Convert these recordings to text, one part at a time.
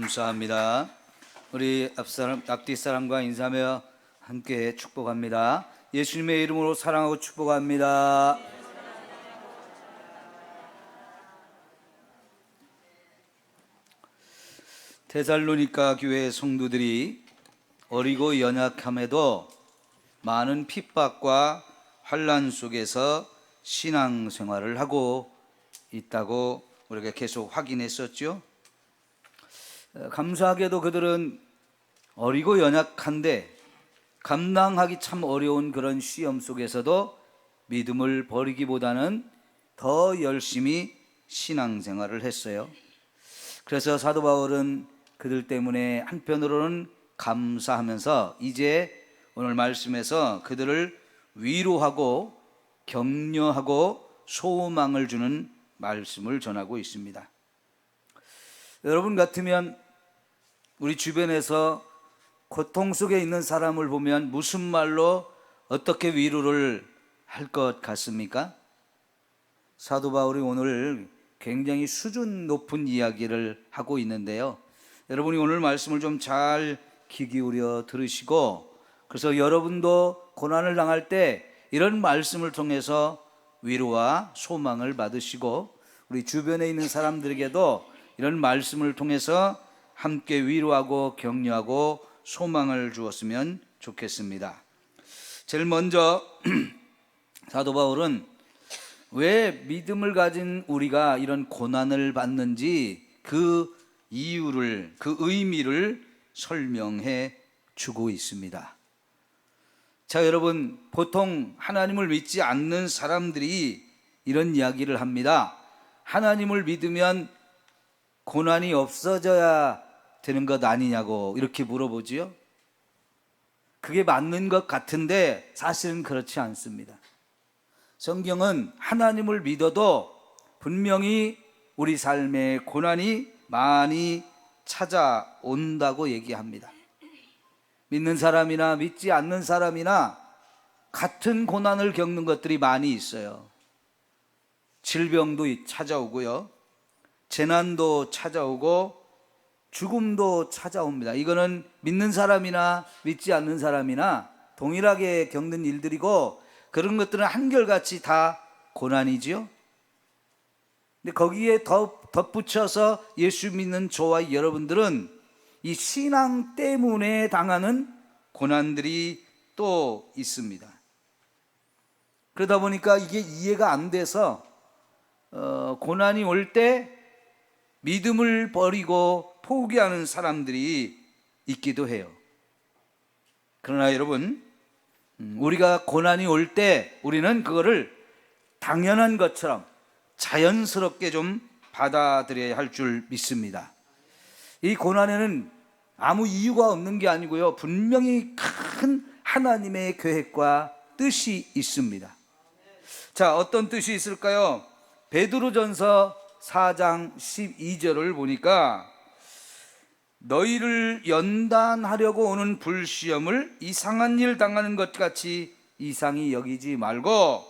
감사합니다. 우리 앞뒤 사람과 인사하며 함께 축복합니다. 예수님의 이름으로 사랑하고 축복합니다. 데살로니가 교회 성도들이 어리고 연약함에도 많은 핍박과 환난 속에서 신앙생활을 하고 있다고 우리가 계속 확인했었죠. 감사하게도 그들은 어리고 연약한데 감당하기 참 어려운 그런 시험 속에서도 믿음을 버리기보다는 더 열심히 신앙생활을 했어요. 그래서 사도 바울은 그들 때문에 한편으로는 감사하면서 이제 오늘 말씀에서 그들을 위로하고 격려하고 소망을 주는 말씀을 전하고 있습니다. 여러분 같으면 우리 주변에서 고통 속에 있는 사람을 보면 무슨 말로 어떻게 위로를 할 것 같습니까? 사도 바울이 오늘 굉장히 수준 높은 이야기를 하고 있는데요. 여러분이 오늘 말씀을 좀 잘 귀 기울여 들으시고, 그래서 여러분도 고난을 당할 때 이런 말씀을 통해서 위로와 소망을 받으시고, 우리 주변에 있는 사람들에게도 이런 말씀을 통해서 함께 위로하고 격려하고 소망을 주었으면 좋겠습니다. 제일 먼저 사도 바울은 왜 믿음을 가진 우리가 이런 고난을 받는지 그 이유를, 그 의미를 설명해 주고 있습니다. 자, 여러분, 보통 하나님을 믿지 않는 사람들이 이런 이야기를 합니다. 하나님을 믿으면 고난이 없어져야 되는 것 아니냐고 이렇게 물어보지요. 그게 맞는 것 같은데 사실은 그렇지 않습니다. 성경은 하나님을 믿어도 분명히 우리 삶에 고난이 많이 찾아온다고 얘기합니다. 믿는 사람이나 믿지 않는 사람이나 같은 고난을 겪는 것들이 많이 있어요. 질병도 찾아오고요, 재난도 찾아오고 죽음도 찾아옵니다. 이거는 믿는 사람이나 믿지 않는 사람이나 동일하게 겪는 일들이고, 그런 것들은 한결같이 다 고난이지요. 근데 거기에 덧붙여서 예수 믿는 저와 여러분들은 이 신앙 때문에 당하는 고난들이 또 있습니다. 그러다 보니까 이게 이해가 안 돼서 고난이 올 때 믿음을 버리고 포기하는 사람들이 있기도 해요. 그러나 여러분, 우리가 고난이 올 때 우리는 그거를 당연한 것처럼 자연스럽게 좀 받아들여야 할 줄 믿습니다. 이 고난에는 아무 이유가 없는 게 아니고요, 분명히 큰 하나님의 계획과 뜻이 있습니다. 자, 어떤 뜻이 있을까요? 베드로전서 4장 12절을 보니까 너희를 연단하려고 오는 불시험을 이상한 일 당하는 것 같이 이상히 여기지 말고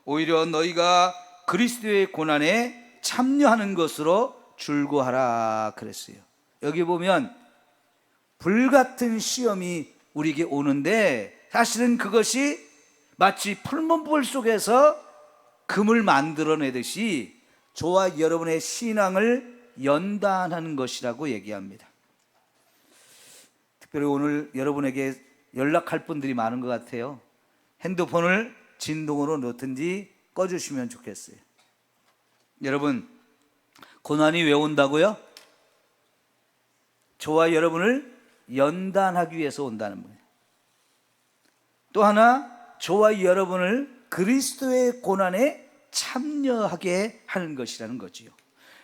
오히려 너희가 그리스도의 고난에 참여하는 것으로 줄고하라 그랬어요. 여기 보면 불같은 시험이 우리에게 오는데 사실은 그것이 마치 풀문불 속에서 금을 만들어내듯이 저와 여러분의 신앙을 연단하는 것이라고 얘기합니다. 특별히 오늘 여러분에게 연락할 분들이 많은 것 같아요. 핸드폰을 진동으로 놓든지 꺼주시면 좋겠어요. 여러분, 고난이 왜 온다고요? 저와 여러분을 연단하기 위해서 온다는 거예요. 또 하나, 저와 여러분을 그리스도의 고난에 참여하게 하는 것이라는 거지요.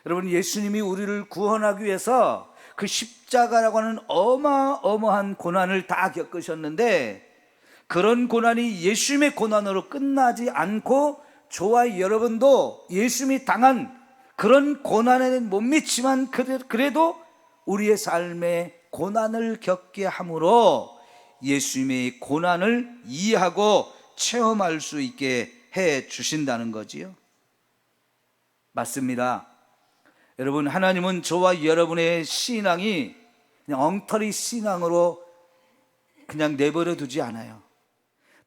여러분, 예수님이 우리를 구원하기 위해서 그 십자가라고 하는 어마어마한 고난을 다 겪으셨는데, 그런 고난이 예수님의 고난으로 끝나지 않고 저와 여러분도 예수님이 당한 그런 고난에는 못 미치지만 그래도 우리의 삶에 고난을 겪게 함으로 예수님의 고난을 이해하고 체험할 수 있게 해 주신다는 거지요. 맞습니다. 여러분, 하나님은 저와 여러분의 신앙이 그냥 엉터리 신앙으로 그냥 내버려 두지 않아요.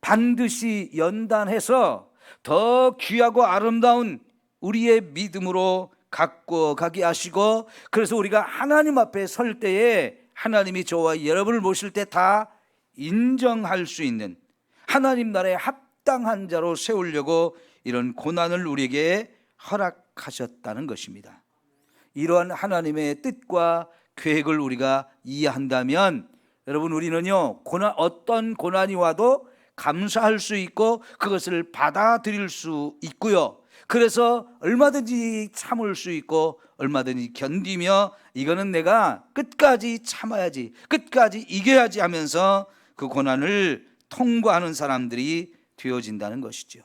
반드시 연단해서 더 귀하고 아름다운 우리의 믿음으로 갖고 가게 하시고, 그래서 우리가 하나님 앞에 설 때에 하나님이 저와 여러분을 모실 때 다 인정할 수 있는 하나님 나라에 합당한 자로 세우려고 이런 고난을 우리에게 허락하셨다는 것입니다. 이러한 하나님의 뜻과 계획을 우리가 이해한다면 여러분, 우리는요, 어떤 고난이 와도 감사할 수 있고 그것을 받아들일 수 있고요, 그래서 얼마든지 참을 수 있고 얼마든지 견디며 이거는 내가 끝까지 참아야지, 끝까지 이겨야지 하면서 그 고난을 통과하는 사람들이 되어진다는 것이죠.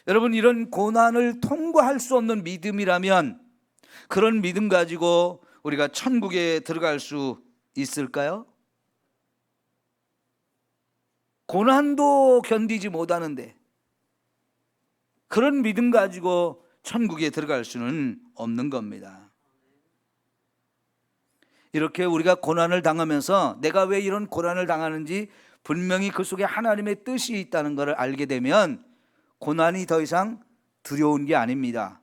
여러분, 이런 고난을 통과할 수 없는 믿음이라면 그런 믿음 가지고 우리가 천국에 들어갈 수 있을까요? 고난도 견디지 못하는데 그런 믿음 가지고 천국에 들어갈 수는 없는 겁니다. 이렇게 우리가 고난을 당하면서 내가 왜 이런 고난을 당하는지 분명히 그 속에 하나님의 뜻이 있다는 것을 알게 되면 고난이 더 이상 두려운 게 아닙니다.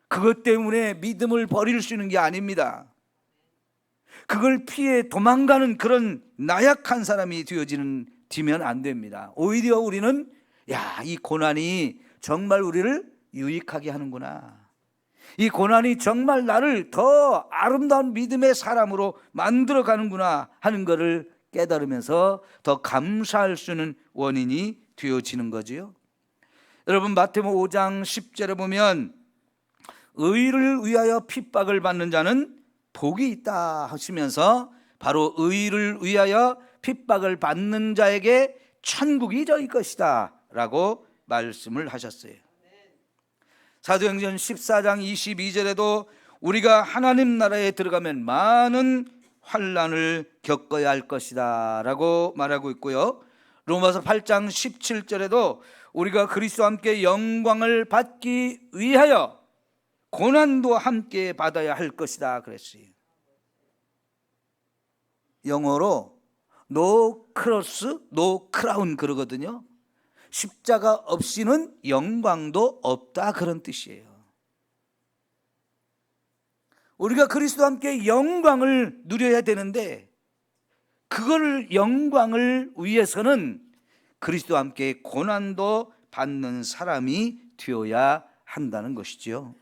그것 때문에 믿음을 버릴 수 있는 게 아닙니다. 그걸 피해 도망가는 그런 나약한 사람이 되면 안 됩니다. 오히려 우리는 이 고난이 정말 우리를 유익하게 하는구나, 이 고난이 정말 나를 더 아름다운 믿음의 사람으로 만들어 가는구나 하는 것을 깨달으면서 더 감사할 수 있는 원인이 되어지는 거지요. 여러분, 마태복음 5장 10절에 보면 의를 위하여 핍박을 받는 자는 복이 있다 하시면서 바로 의를 위하여 핍박을 받는 자에게 천국이 저희 것이다 라고 말씀을 하셨어요. 사도행전 14장 22절에도 우리가 하나님 나라에 들어가면 많은 환난을 겪어야 할 것이다 라고 말하고 있고요, 로마서 8장 17절에도 우리가 그리스도와 함께 영광을 받기 위하여 고난도 함께 받아야 할 것이다 그랬어요. 영어로 no cross, no crown 그러거든요. 십자가 없이는 영광도 없다 그런 뜻이에요. 우리가 그리스도와 함께 영광을 누려야 되는데 그걸 영광을 위해서는 그리스도와 함께 고난도 받는 사람이 되어야 한다는 것이죠.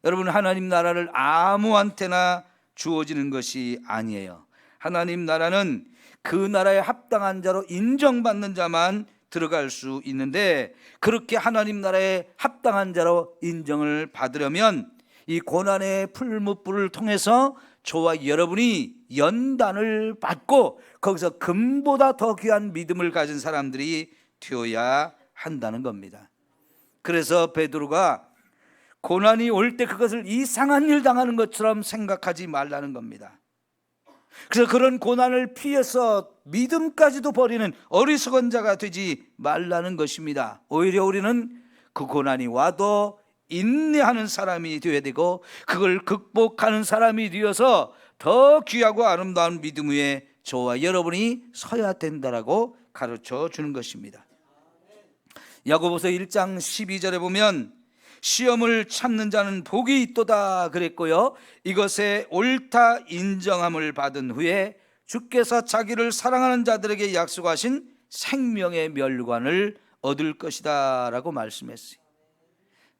여러분, 하나님 나라를 아무한테나 주어지는 것이 아니에요. 하나님 나라는 그 나라에 합당한 자로 인정받는 자만 들어갈 수 있는데, 그렇게 하나님 나라에 합당한 자로 인정을 받으려면 이 고난의 풀무불을 통해서 저와 여러분이 연단을 받고 거기서 금보다 더 귀한 믿음을 가진 사람들이 되어야 한다는 겁니다. 그래서 베드로가 고난이 올 때 그것을 이상한 일 당하는 것처럼 생각하지 말라는 겁니다. 그래서 그런 고난을 피해서 믿음까지도 버리는 어리석은 자가 되지 말라는 것입니다. 오히려 우리는 그 고난이 와도 인내하는 사람이 되어야 되고 그걸 극복하는 사람이 되어서 더 귀하고 아름다운 믿음 위에 저와 여러분이 서야 된다라고 가르쳐 주는 것입니다. 야고보서 1장 12절에 보면 시험을 참는 자는 복이 있도다 그랬고요, 이것에 옳다 인정함을 받은 후에 주께서 자기를 사랑하는 자들에게 약속하신 생명의 멸관을 얻을 것이다 라고 말씀했어요.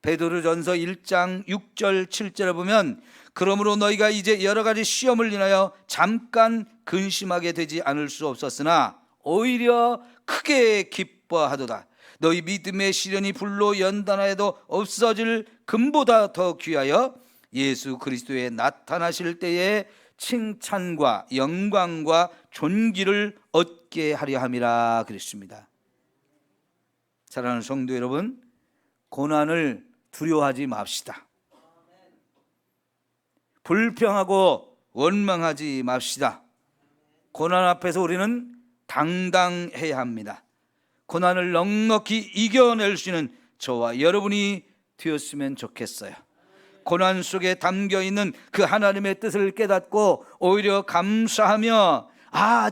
베드로전서 1장 6절 7절에 보면 그러므로 너희가 이제 여러 가지 시험을 인하여 잠깐 근심하게 되지 않을 수 없었으나 오히려 크게 기뻐하도다. 너희 믿음의 시련이 불로 연단하여도 없어질 금보다 더 귀하여 예수 그리스도에 나타나실 때에 칭찬과 영광과 존귀를 얻게 하려 함이라 그랬습니다. 사랑하는 성도 여러분, 고난을 두려워하지 맙시다. 불평하고 원망하지 맙시다. 고난 앞에서 우리는 당당해야 합니다. 고난을 넉넉히 이겨낼 수 있는 저와 여러분이 되었으면 좋겠어요. 고난 속에 담겨 있는 그 하나님의 뜻을 깨닫고 오히려 감사하며,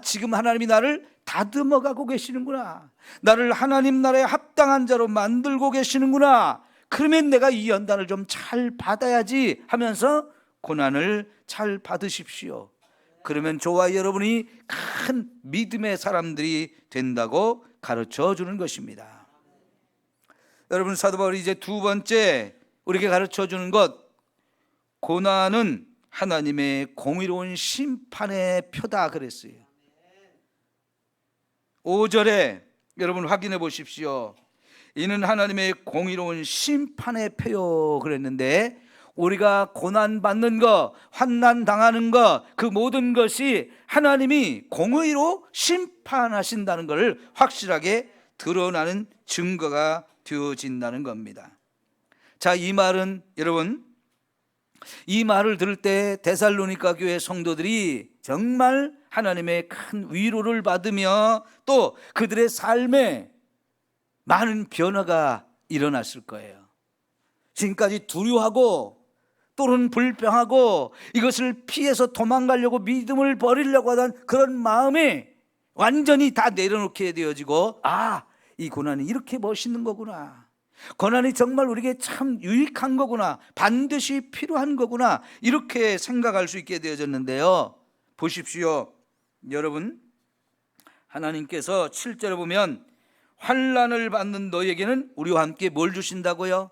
지금 하나님이 나를 다듬어 가고 계시는구나, 나를 하나님 나라에 합당한 자로 만들고 계시는구나, 그러면 내가 이 연단을 좀 잘 받아야지 하면서 고난을 잘 받으십시오. 그러면 저와 여러분이 큰 믿음의 사람들이 된다고 가르쳐 주는 것입니다. 여러분, 사도 바울이 이제 두 번째 우리에게 가르쳐 주는 것, 고난은 하나님의 공의로운 심판의 표다 그랬어요. 5절에 여러분 확인해 보십시오. 이는 하나님의 공의로운 심판의 표요 그랬는데, 우리가 고난받는 것, 환난당하는 것, 그 모든 것이 하나님이 공의로 심판하신다는 것을 확실하게 드러나는 증거가 되어진다는 겁니다. 자, 이 말은 여러분, 이 말을 들을 때 데살로니가 교회 성도들이 정말 하나님의 큰 위로를 받으며 또 그들의 삶에 많은 변화가 일어났을 거예요. 지금까지 두려워하고 또는 불평하고 이것을 피해서 도망가려고 믿음을 버리려고 하던 그런 마음이 완전히 다 내려놓게 되어지고, 이 고난이 이렇게 멋있는 거구나, 고난이 정말 우리에게 참 유익한 거구나, 반드시 필요한 거구나, 이렇게 생각할 수 있게 되어졌는데요. 보십시오. 여러분, 하나님께서 7절에 보면 환난을 받는 너에게는 우리와 함께 뭘 주신다고요?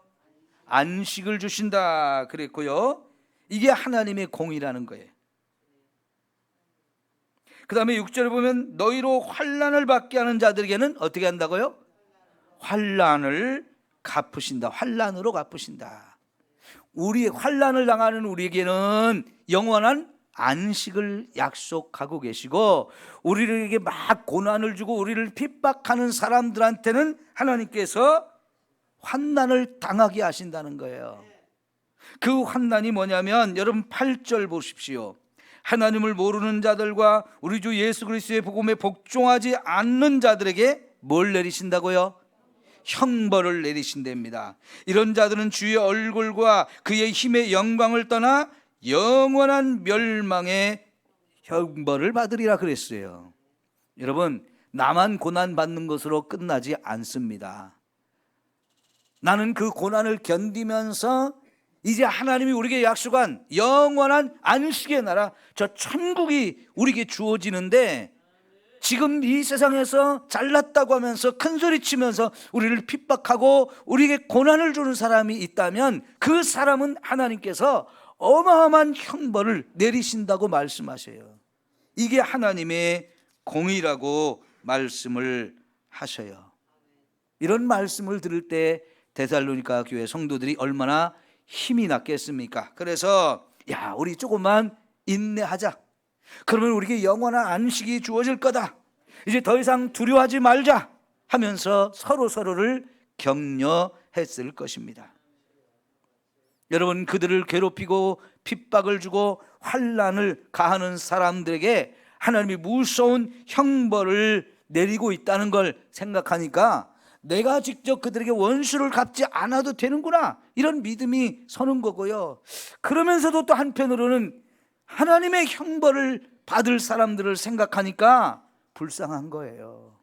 안식을 주신다 그랬고요. 이게 하나님의 공의라는 거예요. 그 다음에 6절에 보면 너희로 환난을 받게 하는 자들에게는 어떻게 한다고요? 환난을 갚으신다. 환난으로 갚으신다. 우리 환난을 당하는 우리에게는 영원한 안식을 약속하고 계시고, 우리에게 막 고난을 주고 우리를 핍박하는 사람들한테는 하나님께서 환난을 당하게 하신다는 거예요. 그 환난이 뭐냐면, 여러분 8절 보십시오. 하나님을 모르는 자들과 우리 주 예수 그리스도의 복음에 복종하지 않는 자들에게 뭘 내리신다고요? 형벌을 내리신답니다. 이런 자들은 주의 얼굴과 그의 힘의 영광을 떠나 영원한 멸망의 형벌을 받으리라 그랬어요. 여러분, 나만 고난받는 것으로 끝나지 않습니다. 나는 그 고난을 견디면서 이제 하나님이 우리에게 약속한 영원한 안식의 나라, 저 천국이 우리에게 주어지는데, 지금 이 세상에서 잘났다고 하면서 큰소리치면서 우리를 핍박하고 우리에게 고난을 주는 사람이 있다면 그 사람은 하나님께서 어마어마한 형벌을 내리신다고 말씀하셔요. 이게 하나님의 공의라고 말씀을 하셔요. 이런 말씀을 들을 때 데살로니가 교회 성도들이 얼마나 힘이 났겠습니까? 그래서 우리 조금만 인내하자. 그러면 우리에게 영원한 안식이 주어질 거다. 이제 더 이상 두려워하지 말자 하면서 서로를 격려했을 것입니다. 여러분, 그들을 괴롭히고 핍박을 주고 환난을 가하는 사람들에게 하나님이 무서운 형벌을 내리고 있다는 걸 생각하니까 내가 직접 그들에게 원수를 갚지 않아도 되는구나, 이런 믿음이 서는 거고요. 그러면서도 또 한편으로는 하나님의 형벌을 받을 사람들을 생각하니까 불쌍한 거예요.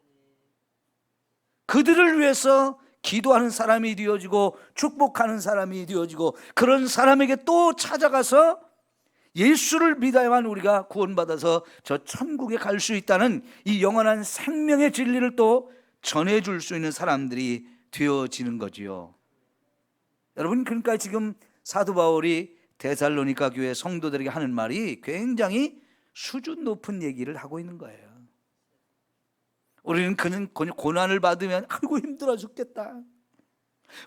그들을 위해서 기도하는 사람이 되어지고 축복하는 사람이 되어지고, 그런 사람에게 또 찾아가서 예수를 믿어야만 우리가 구원받아서 저 천국에 갈 수 있다는 이 영원한 생명의 진리를 또 전해줄 수 있는 사람들이 되어지는 거지요. 여러분, 그러니까 지금 사도 바울이 데살로니가 교회 성도들에게 하는 말이 굉장히 수준 높은 얘기를 하고 있는 거예요. 우리는 그냥 고난을 받으면 아이고 힘들어 죽겠다,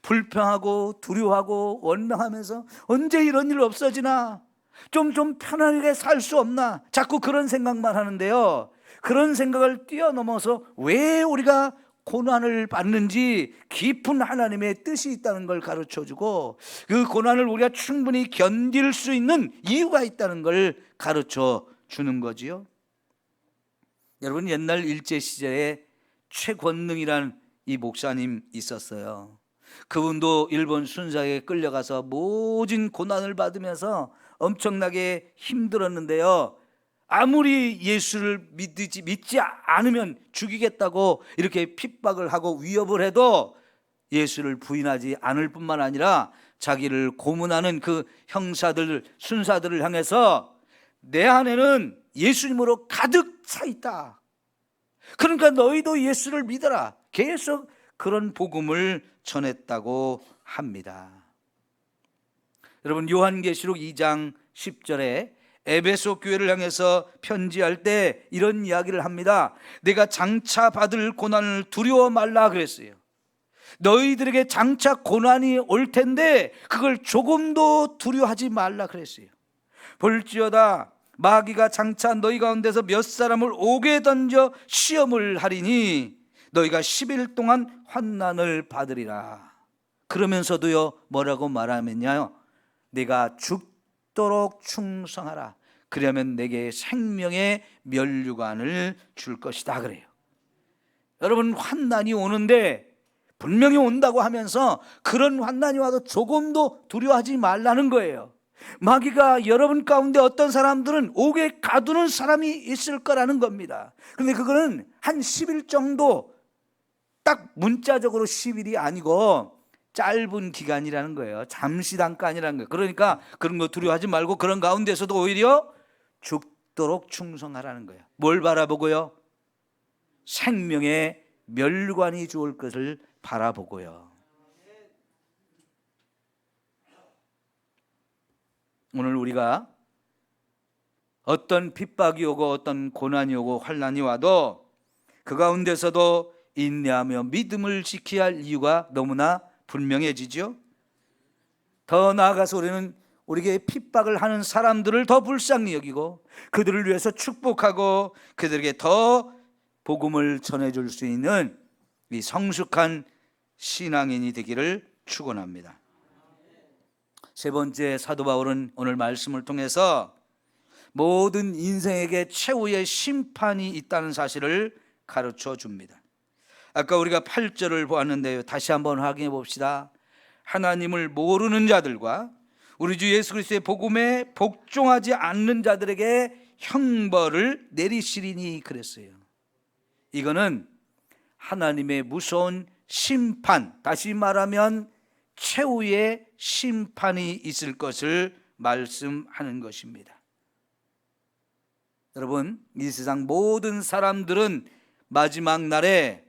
불평하고 두려워하고 원망하면서 언제 이런 일 없어지나, 좀 편안하게 살 수 없나, 자꾸 그런 생각만 하는데요. 그런 생각을 뛰어넘어서 왜 우리가 고난을 받는지 깊은 하나님의 뜻이 있다는 걸 가르쳐주고, 그 고난을 우리가 충분히 견딜 수 있는 이유가 있다는 걸 가르쳐 주는 거지요. 여러분, 옛날 일제 시절에 최권능이라는 이 목사님 있었어요. 그분도 일본 순사에 끌려가서 모진 고난을 받으면서 엄청나게 힘들었는데요, 아무리 예수를 믿지 않으면 죽이겠다고 이렇게 핍박을 하고 위협을 해도 예수를 부인하지 않을 뿐만 아니라 자기를 고문하는 그 형사들, 순사들을 향해서 내 안에는 예수님으로 가득 차 있다, 그러니까 너희도 예수를 믿어라, 계속 그런 복음을 전했다고 합니다. 여러분, 요한계시록 2장 10절에 에베소 교회를 향해서 편지할 때 이런 이야기를 합니다. 내가 장차 받을 고난을 두려워 말라 그랬어요. 너희들에게 장차 고난이 올 텐데 그걸 조금도 두려워하지 말라 그랬어요. 볼지어다 마귀가 장차 너희 가운데서 몇 사람을 옥에 던져 시험을 하리니 너희가 10일 동안 환난을 받으리라. 그러면서도요, 뭐라고 말하면요, 내가 죽도록 충성하라. 그러면 내게 생명의 면류관을 줄 것이다 그래요. 여러분, 환난이 오는데 분명히 온다고 하면서 그런 환난이 와도 조금도 두려워하지 말라는 거예요. 마귀가 여러분 가운데 어떤 사람들은 옥에 가두는 사람이 있을 거라는 겁니다. 그런데 그거는 한 10일 정도, 딱 문자적으로 10일이 아니고 짧은 기간이라는 거예요. 잠시 잠깐이라는 거예요. 그러니까 그런 거 두려워하지 말고 그런 가운데서도 오히려 죽도록 충성하라는 거예요. 뭘 바라보고요? 생명의 멸관이 주올 것을 바라보고요. 오늘 우리가 어떤 핍박이 오고 어떤 고난이 오고 환난이 와도 그 가운데서도 인내하며 믿음을 지켜야 할 이유가 너무나 분명해지죠. 더 나아가서 우리는 우리에게 핍박을 하는 사람들을 더 불쌍히 여기고 그들을 위해서 축복하고 그들에게 더 복음을 전해줄 수 있는 이 성숙한 신앙인이 되기를 축원합니다. 세 번째, 사도 바울은 오늘 말씀을 통해서 모든 인생에게 최후의 심판이 있다는 사실을 가르쳐 줍니다. 아까 우리가 8절을 보았는데요, 다시 한번 확인해 봅시다. 하나님을 모르는 자들과 우리 주 예수 그리스도의 복음에 복종하지 않는 자들에게 형벌을 내리시리니 그랬어요. 이거는 하나님의 무서운 심판, 다시 말하면 최후의 심판이 있을 것을 말씀하는 것입니다. 여러분, 이 세상 모든 사람들은 마지막 날에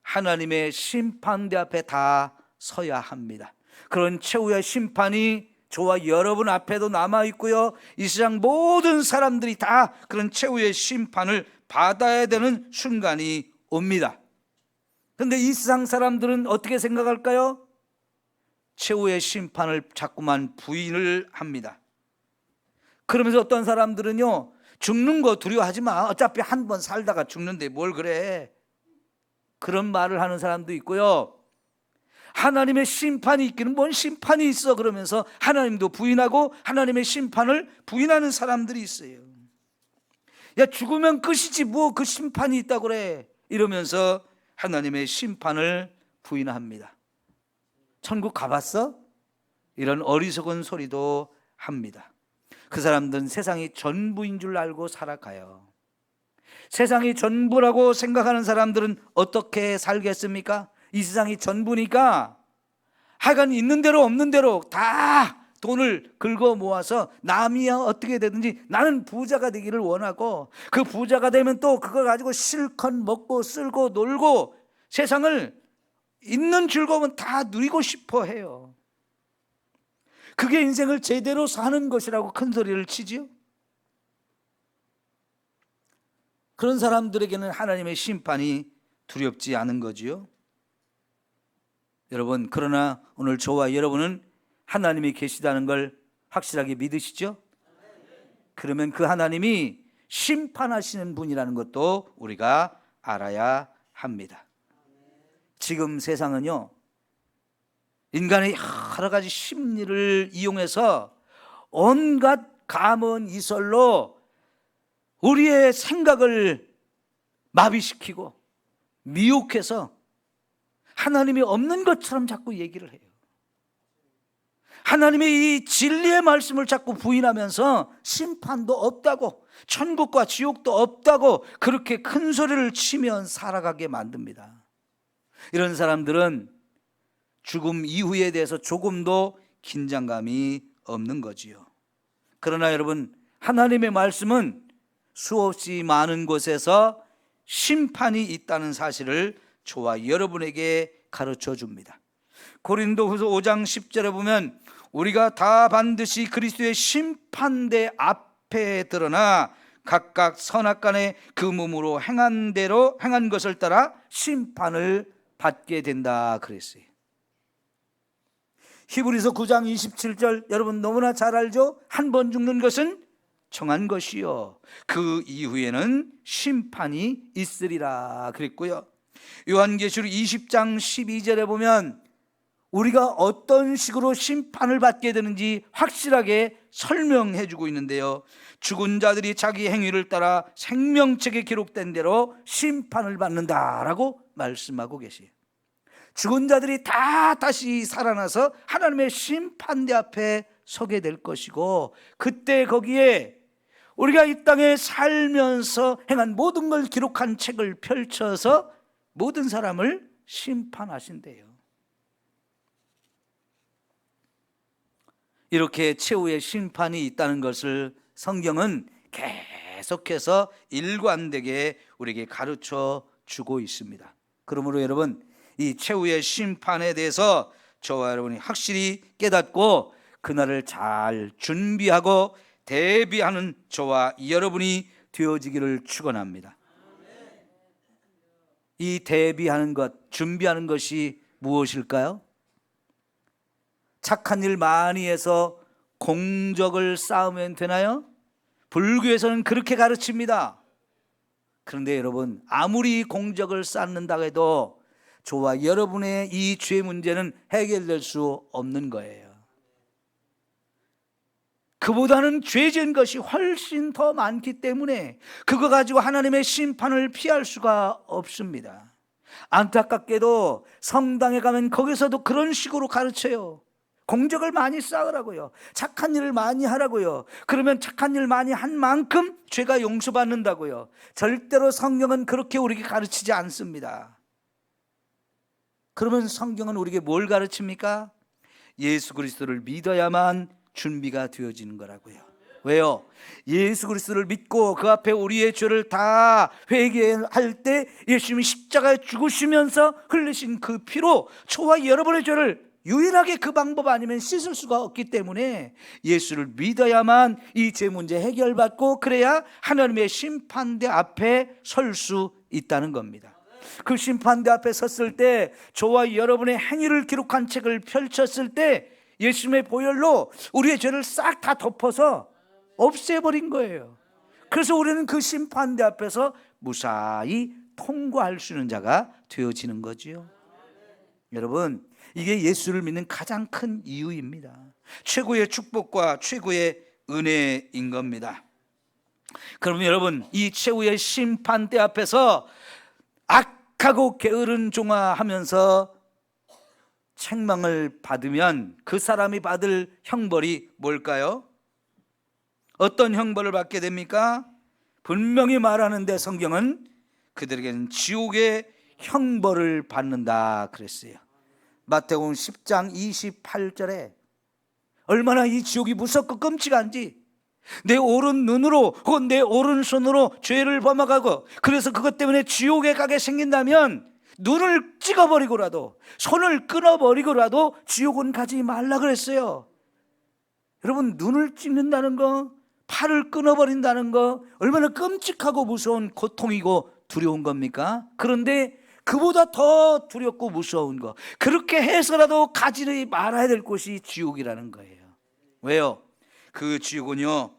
하나님의 심판대 앞에 다 서야 합니다. 그런 최후의 심판이 저와 여러분 앞에도 남아 있고요, 이 세상 모든 사람들이 다 그런 최후의 심판을 받아야 되는 순간이 옵니다. 그런데 이 세상 사람들은 어떻게 생각할까요? 최후의 심판을 자꾸만 부인을 합니다. 그러면서 어떤 사람들은요, 죽는 거 두려워하지 마, 어차피 한 번 살다가 죽는데 뭘 그래, 그런 말을 하는 사람도 있고요, 하나님의 심판이 있기는 뭔 심판이 있어 그러면서 하나님도 부인하고 하나님의 심판을 부인하는 사람들이 있어요. 야, 죽으면 끝이지 뭐 그 심판이 있다고 그래, 이러면서 하나님의 심판을 부인합니다. 천국 가봤어? 이런 어리석은 소리도 합니다. 그 사람들은 세상이 전부인 줄 알고 살아가요. 세상이 전부라고 생각하는 사람들은 어떻게 살겠습니까? 이 세상이 전부니까 하여간 있는 대로 없는 대로 다 돈을 긁어 모아서 남이야 어떻게 되든지 나는 부자가 되기를 원하고, 그 부자가 되면 또 그걸 가지고 실컷 먹고 쓸고 놀고 세상을 있는 즐거움은 다 누리고 싶어 해요. 그게 인생을 제대로 사는 것이라고 큰 소리를 치지요. 그런 사람들에게는 하나님의 심판이 두렵지 않은 거지요. 여러분, 그러나 오늘 저와 여러분은 하나님이 계시다는 걸 확실하게 믿으시죠? 그러면 그 하나님이 심판하시는 분이라는 것도 우리가 알아야 합니다. 지금 세상은요, 인간의 여러 가지 심리를 이용해서 온갖 감언 이설로 우리의 생각을 마비시키고 미혹해서 하나님이 없는 것처럼 자꾸 얘기를 해요. 하나님의 이 진리의 말씀을 자꾸 부인하면서 심판도 없다고, 천국과 지옥도 없다고 그렇게 큰 소리를 치면 살아가게 만듭니다. 이런 사람들은 죽음 이후에 대해서 조금도 긴장감이 없는 거지요. 그러나 여러분, 하나님의 말씀은 수없이 많은 곳에서 심판이 있다는 사실을 저와 여러분에게 가르쳐 줍니다. 고린도후서 5장 10절에 보면 우리가 다 반드시 그리스도의 심판대 앞에 드러나 각각 선악간에 그 몸으로 행한 대로 행한 것을 따라 심판을 받게 된다 그랬어요. 히브리서 9장 27절 여러분 너무나 잘 알죠? 한 번 죽는 것은 정한 것이요 그 이후에는 심판이 있으리라 그랬고요. 요한계시록 20장 12절에 보면 우리가 어떤 식으로 심판을 받게 되는지 확실하게 설명해 주고 있는데요, 죽은 자들이 자기 행위를 따라 생명책에 기록된 대로 심판을 받는다라고 말씀하고 계세요. 죽은 자들이 다 다시 살아나서 하나님의 심판대 앞에 서게 될 것이고, 그때 거기에 우리가 이 땅에 살면서 행한 모든 걸 기록한 책을 펼쳐서 모든 사람을 심판하신대요. 이렇게 최후의 심판이 있다는 것을 성경은 계속해서 일관되게 우리에게 가르쳐 주고 있습니다. 그러므로 여러분, 이 최후의 심판에 대해서 저와 여러분이 확실히 깨닫고 그날을 잘 준비하고 대비하는 저와 여러분이 되어지기를 축원합니다. 이 대비하는 것, 준비하는 것이 무엇일까요? 착한 일 많이 해서 공적을 쌓으면 되나요? 불교에서는 그렇게 가르칩니다. 그런데 여러분, 아무리 공적을 쌓는다고 해도 저와 여러분의 이 죄 문제는 해결될 수 없는 거예요. 그보다는 죄 지은 것이 훨씬 더 많기 때문에 그거 가지고 하나님의 심판을 피할 수가 없습니다. 안타깝게도 성당에 가면 거기서도 그런 식으로 가르쳐요. 공적을 많이 쌓으라고요. 착한 일을 많이 하라고요. 그러면 착한 일 많이 한 만큼 죄가 용서받는다고요. 절대로 성경은 그렇게 우리에게 가르치지 않습니다. 그러면 성경은 우리에게 뭘 가르칩니까? 예수 그리스도를 믿어야만 준비가 되어지는 거라고요. 왜요? 예수 그리스도를 믿고 그 앞에 우리의 죄를 다 회개할 때 예수님이 십자가에 죽으시면서 흘리신 그 피로 저와 여러분의 죄를 유일하게 그 방법 아니면 씻을 수가 없기 때문에 예수를 믿어야만 이 죄 문제 해결받고, 그래야 하나님의 심판대 앞에 설 수 있다는 겁니다. 그 심판대 앞에 섰을 때 저와 여러분의 행위를 기록한 책을 펼쳤을 때 예수님의 보혈로 우리의 죄를 싹 다 덮어서 없애버린 거예요. 그래서 우리는 그 심판대 앞에서 무사히 통과할 수 있는 자가 되어지는 거지요. 여러분, 이게 예수를 믿는 가장 큰 이유입니다. 최고의 축복과 최고의 은혜인 겁니다. 그러면 여러분, 이 최후의 심판대 앞에서 악하고 게으른 종아 하면서 책망을 받으면 그 사람이 받을 형벌이 뭘까요? 어떤 형벌을 받게 됩니까? 분명히 말하는데 성경은 그들에게는 지옥의 형벌을 받는다 그랬어요. 마태복음 10장 28절에 얼마나 이 지옥이 무섭고 끔찍한지, 내 오른 눈으로 혹은 내 오른손으로 죄를 범하고 그래서 그것 때문에 지옥에 가게 생긴다면 눈을 찍어버리고라도 손을 끊어버리고라도 지옥은 가지 말라 그랬어요. 여러분, 눈을 찍는다는 거, 팔을 끊어버린다는 거 얼마나 끔찍하고 무서운 고통이고 두려운 겁니까? 그런데 그보다 더 두렵고 무서운 거, 그렇게 해서라도 가지 말아야 될 곳이 지옥이라는 거예요. 왜요? 그 지옥은요,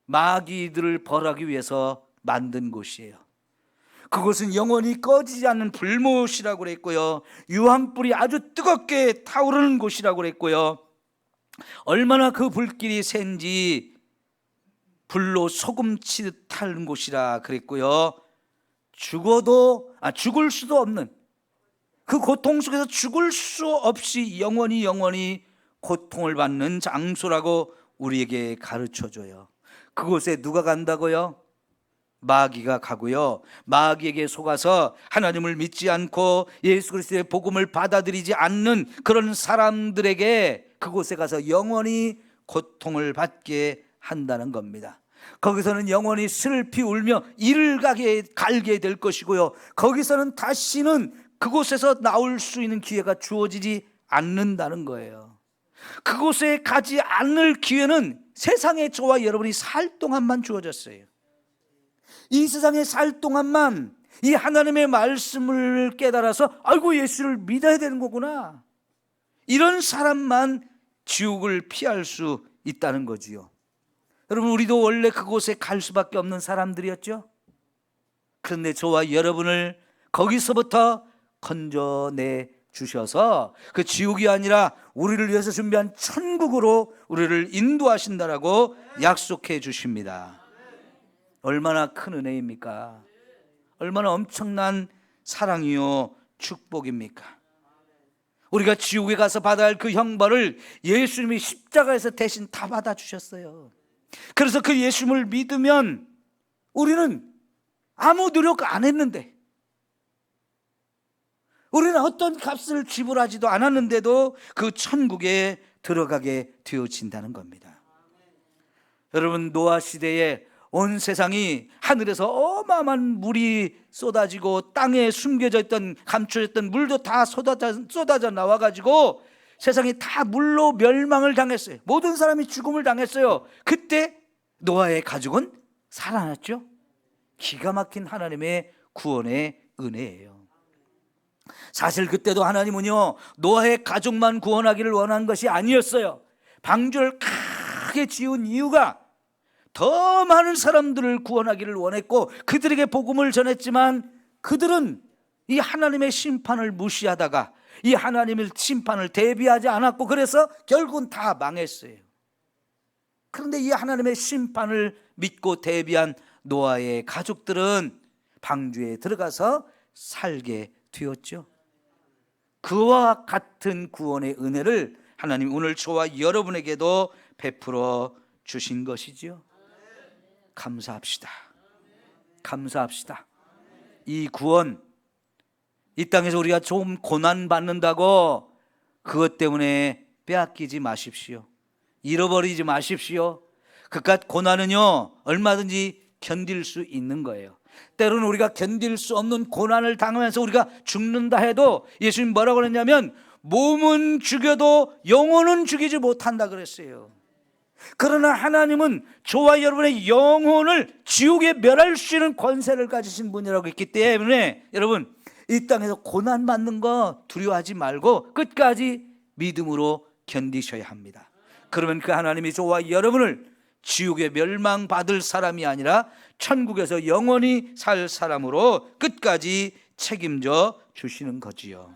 마귀들을 벌하기 위해서 만든 곳이에요. 그곳은 영원히 꺼지지 않는 불못이라고 그랬고요, 유황불이 아주 뜨겁게 타오르는 곳이라고 그랬고요, 얼마나 그 불길이 센지 불로 소금치듯 타는 곳이라 그랬고요, 죽을 수도 없는, 그 고통 속에서 죽을 수 없이 영원히 고통을 받는 장소라고 우리에게 가르쳐줘요. 그곳에 누가 간다고요? 마귀가 가고요. 마귀에게 속아서 하나님을 믿지 않고 예수 그리스도의 복음을 받아들이지 않는 그런 사람들에게 그곳에 가서 영원히 고통을 받게 한다는 겁니다. 거기서는 영원히 슬피 울며 이를 갈게 될 것이고요, 거기서는 다시는 그곳에서 나올 수 있는 기회가 주어지지 않는다는 거예요. 그곳에 가지 않을 기회는 세상에 저와 여러분이 살 동안만 주어졌어요. 이 세상에 살 동안만 이 하나님의 말씀을 깨달아서 아이고 예수를 믿어야 되는 거구나, 이런 사람만 지옥을 피할 수 있다는 거지요. 여러분, 우리도 원래 그곳에 갈 수밖에 없는 사람들이었죠. 그런데 저와 여러분을 거기서부터 건져내 주셔서 그 지옥이 아니라 우리를 위해서 준비한 천국으로 우리를 인도하신다라고 약속해 주십니다. 얼마나 큰 은혜입니까? 얼마나 엄청난 사랑이요 축복입니까? 우리가 지옥에 가서 받아야 할 그 형벌을 예수님이 십자가에서 대신 다 받아주셨어요. 그래서 그 예수님을 믿으면 우리는 아무 노력 안 했는데, 우리는 어떤 값을 지불하지도 않았는데도 그 천국에 들어가게 되어진다는 겁니다. 여러분, 노아 시대에 온 세상이 하늘에서 어마어마한 물이 쏟아지고 땅에 숨겨져 있던, 감춰졌던 물도 다 쏟아져 나와가지고 세상이 다 물로 멸망을 당했어요. 모든 사람이 죽음을 당했어요. 그때 노아의 가족은 살아났죠. 기가 막힌 하나님의 구원의 은혜예요. 사실 그때도 하나님은요, 노아의 가족만 구원하기를 원한 것이 아니었어요. 방주를 크게 지은 이유가 더 많은 사람들을 구원하기를 원했고 그들에게 복음을 전했지만 그들은 이 하나님의 심판을 무시하다가 이 하나님의 심판을 대비하지 않았고 그래서 결국은 다 망했어요. 그런데 이 하나님의 심판을 믿고 대비한 노아의 가족들은 방주에 들어가서 살게 되었죠. 그와 같은 구원의 은혜를 하나님 오늘 저와 여러분에게도 베풀어 주신 것이지요. 감사합시다. 감사합시다. 이 구원, 이 땅에서 우리가 좀 고난 받는다고 그것 때문에 빼앗기지 마십시오. 잃어버리지 마십시오. 그깟 고난은요, 얼마든지 견딜 수 있는 거예요. 때로는 우리가 견딜 수 없는 고난을 당하면서 우리가 죽는다 해도 예수님 뭐라고 그랬냐면 몸은 죽여도 영혼은 죽이지 못한다 그랬어요. 그러나 하나님은 저와 여러분의 영혼을 지옥에 멸할 수 있는 권세를 가지신 분이라고 했기 때문에 여러분, 이 땅에서 고난받는 거 두려워하지 말고 끝까지 믿음으로 견디셔야 합니다. 그러면 그 하나님이 저와 여러분을 지옥에 멸망받을 사람이 아니라 천국에서 영원히 살 사람으로 끝까지 책임져 주시는 거지요.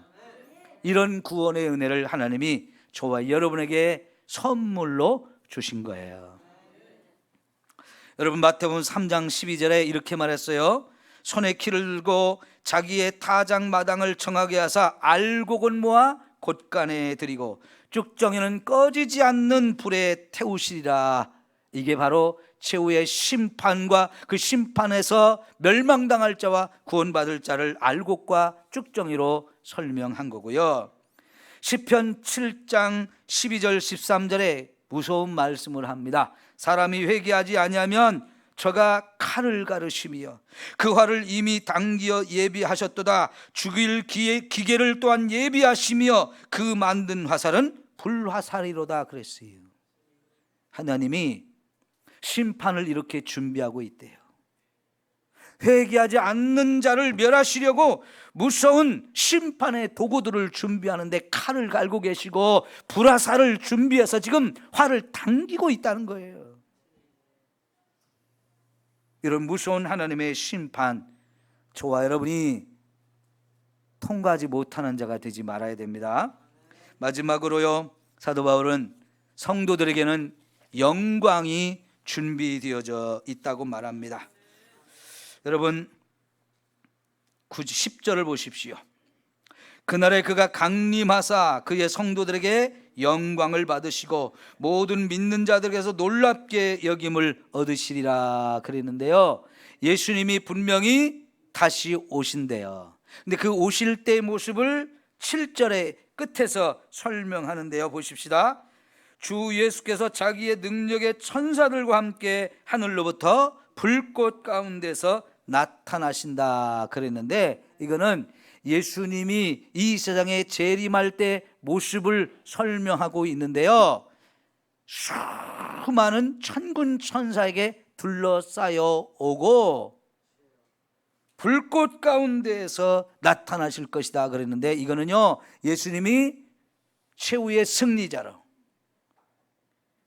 이런 구원의 은혜를 하나님이 저와 여러분에게 선물로 주신 거예요. 여러분, 마태복음 3장 12절에 이렇게 말했어요. 손에 키를 들고 자기의 타작마당을 정하게 하사 알곡은 모아 곳간에 들이고 쭉정이는 꺼지지 않는 불에 태우시리라. 이게 바로 최후의 심판과 그 심판에서 멸망당할 자와 구원받을 자를 알곡과 쭉정이로 설명한 거고요. 시편 7장 12절 13절에 무서운 말씀을 합니다. 사람이 회개하지 아니하면 저가 칼을 가르시며 그 화를 이미 당기어 예비하셨도다. 죽일 기계를 또한 예비하시며 그 만든 화살은 불화살이로다 그랬어요. 하나님이 심판을 이렇게 준비하고 있대요. 회개하지 않는 자를 멸하시려고 무서운 심판의 도구들을 준비하는데 칼을 갈고 계시고 불화살을 준비해서 지금 화를 당기고 있다는 거예요. 이런 무서운 하나님의 심판, 저와 여러분이 통과하지 못하는 자가 되지 말아야 됩니다. 마지막으로요, 사도 바울은 성도들에게는 영광이 준비되어져 있다고 말합니다. 여러분, 10절을 보십시오. 그날에 그가 강림하사 그의 성도들에게 영광을 받으시고 모든 믿는 자들에게서 놀랍게 여김을 얻으시리라 그랬는데요, 예수님이 분명히 다시 오신대요. 근데 그 오실 때의 모습을 7절의 끝에서 설명하는데요, 보십시다. 주 예수께서 자기의 능력의 천사들과 함께 하늘로부터 불꽃 가운데서 나타나신다 그랬는데, 이거는 예수님이 이 세상에 재림할 때 모습을 설명하고 있는데요, 수많은 천군 천사에게 둘러싸여 오고 불꽃 가운데에서 나타나실 것이다 그랬는데, 이거는요 예수님이 최후의 승리자로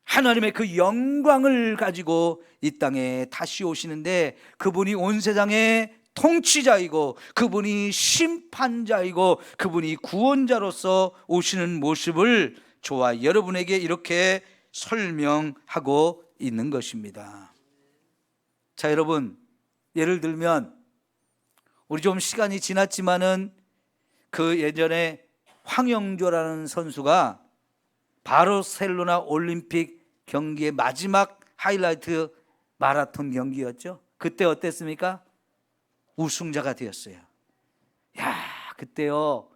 하나님의 그 영광을 가지고 이 땅에 다시 오시는데, 그분이 온 세상의 통치자이고 그분이 심판자이고 그분이 구원자로서 오시는 모습을 저와 여러분에게 이렇게 설명하고 있는 것입니다. 자, 여러분, 예를 들면 우리 좀 시간이 지났지만은 그 예전에 황영조라는 선수가 바르셀로나 올림픽 경기의 마지막 하이라이트 마라톤 경기였죠. 그때 어땠습니까? 우승자가 되었어요. 야, 그때요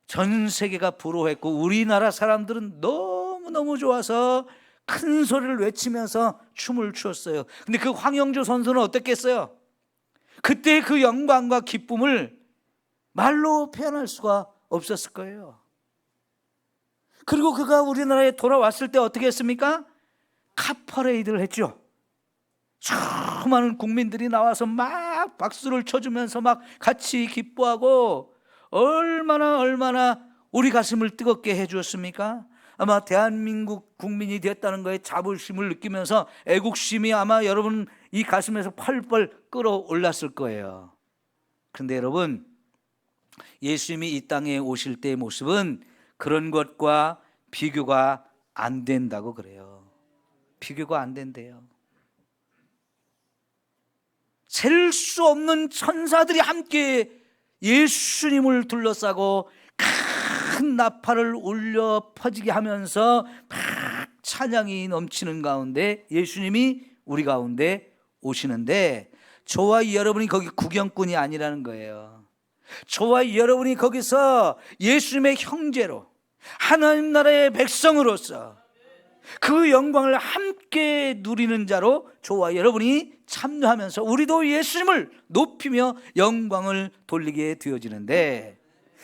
전 세계가 부러워했고 우리나라 사람들은 너무너무 좋아서 큰 소리를 외치면서 춤을 추었어요. 근데 그 황영조 선수는 어땠겠어요? 그때 그 영광과 기쁨을 말로 표현할 수가 없었을 거예요. 그리고 그가 우리나라에 돌아왔을 때 어떻게 했습니까? 카퍼레이드를 했죠. 수많은 국민들이 나와서 막 박수를 쳐주면서 막 같이 기뻐하고 얼마나 우리 가슴을 뜨겁게 해주었습니까? 아마 대한민국 국민이 되었다는 거에 자부심을 느끼면서 애국심이 아마 여러분 이 가슴에서 펄펄 끓어올랐을 거예요. 그런데 여러분, 예수님이 이 땅에 오실 때의 모습은 그런 것과 비교가 안 된다고 그래요. 비교가 안 된대요. 셀 수 없는 천사들이 함께 예수님을 둘러싸고 큰 나팔을 울려 퍼지게 하면서 막 찬양이 넘치는 가운데 예수님이 우리 가운데 오시는데, 저와 여러분이 거기 구경꾼이 아니라는 거예요. 저와 여러분이 거기서 예수님의 형제로 하나님 나라의 백성으로서 그 영광을 함께 누리는 자로 저와 여러분이 참여하면서 우리도 예수님을 높이며 영광을 돌리게 되어지는데,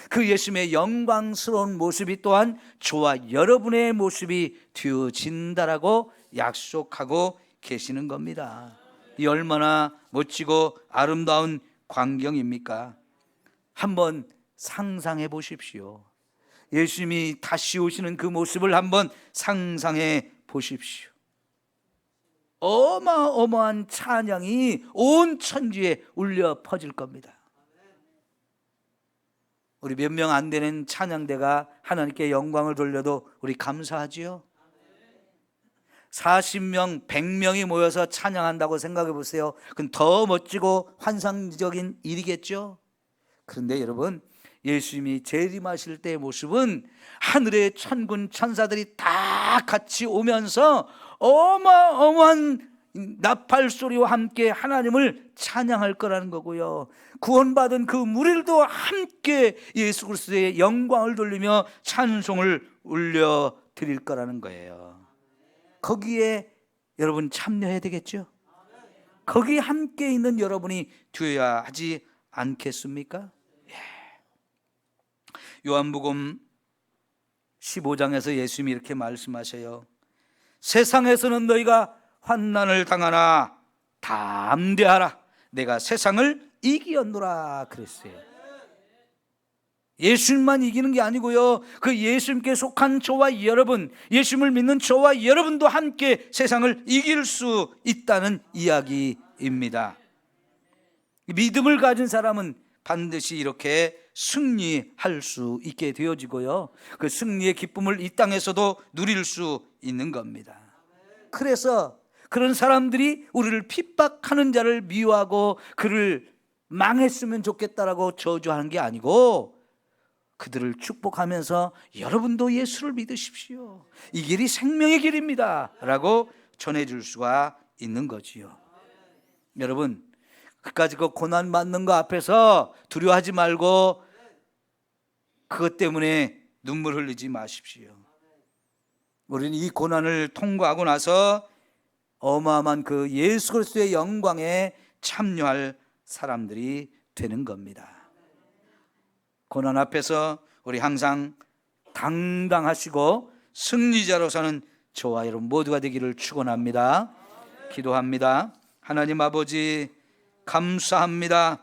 그 예수님의 영광스러운 모습이 또한 저와 여러분의 모습이 되어진다라고 약속하고 계시는 겁니다. 이 얼마나 멋지고 아름다운 광경입니까? 한번 상상해 보십시오. 예수님이 다시 오시는 그 모습을 한번 상상해 보십시오. 어마어마한 찬양이 온 천지에 울려 퍼질 겁니다. 우리 몇 명 안 되는 찬양대가 하나님께 영광을 돌려도 우리 감사하지요? 40명, 100명이 모여서 찬양한다고 생각해 보세요. 그건 더 멋지고 환상적인 일이겠죠? 그런데 여러분, 예수님이 재림하실 때의 모습은 하늘의 천군 천사들이 다 같이 오면서 어마어마한 나팔 소리와 함께 하나님을 찬양할 거라는 거고요, 구원받은 그 무리들도 함께 예수 그리스도의 영광을 돌리며 찬송을 울려 드릴 거라는 거예요. 거기에 여러분 참여해야 되겠죠? 거기에 함께 있는 여러분이 되어야 하지 않겠습니까? 요한복음 15장에서 예수님이 이렇게 말씀하셔요. 세상에서는 너희가 환난을 당하나 담대하라, 내가 세상을 이기었노라 그랬어요. 예수님만 이기는 게 아니고요, 그 예수님께 속한 저와 여러분, 예수님을 믿는 저와 여러분도 함께 세상을 이길 수 있다는 이야기입니다. 믿음을 가진 사람은 반드시 이렇게 승리할 수 있게 되어지고요, 그 승리의 기쁨을 이 땅에서도 누릴 수 있는 겁니다. 그래서 그런 사람들이 우리를 핍박하는 자를 미워하고 그를 망했으면 좋겠다라고 저주하는 게 아니고, 그들을 축복하면서 여러분도 예수를 믿으십시오. 이 길이 생명의 길입니다 라고 전해줄 수가 있는 거지요. 여러분, 그까짓 거 고난 받는 거 앞에서 두려워하지 말고 그것 때문에 눈물 흘리지 마십시오. 우리는 이 고난을 통과하고 나서 어마어마한 그 예수 그리스도의 영광에 참여할 사람들이 되는 겁니다. 고난 앞에서 우리 항상 당당하시고 승리자로 사는 저와 여러분 모두가 되기를 축원합니다. 기도합니다. 하나님 아버지 감사합니다.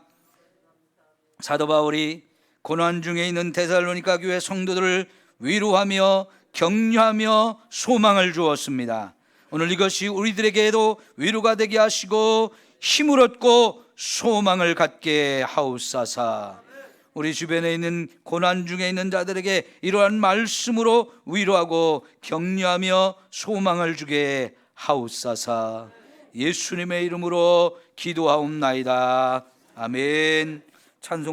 사도 바울이 고난 중에 있는 데살로니가 교회 성도들을 위로하며 격려하며 소망을 주었습니다. 오늘 이것이 우리들에게도 위로가 되게 하시고 힘을 얻고 소망을 갖게 하옵소서. 우리 주변에 있는 고난 중에 있는 자들에게 이러한 말씀으로 위로하고 격려하며 소망을 주게 하옵소서. 예수님의 이름으로 기도하옵나이다. 아멘. 찬송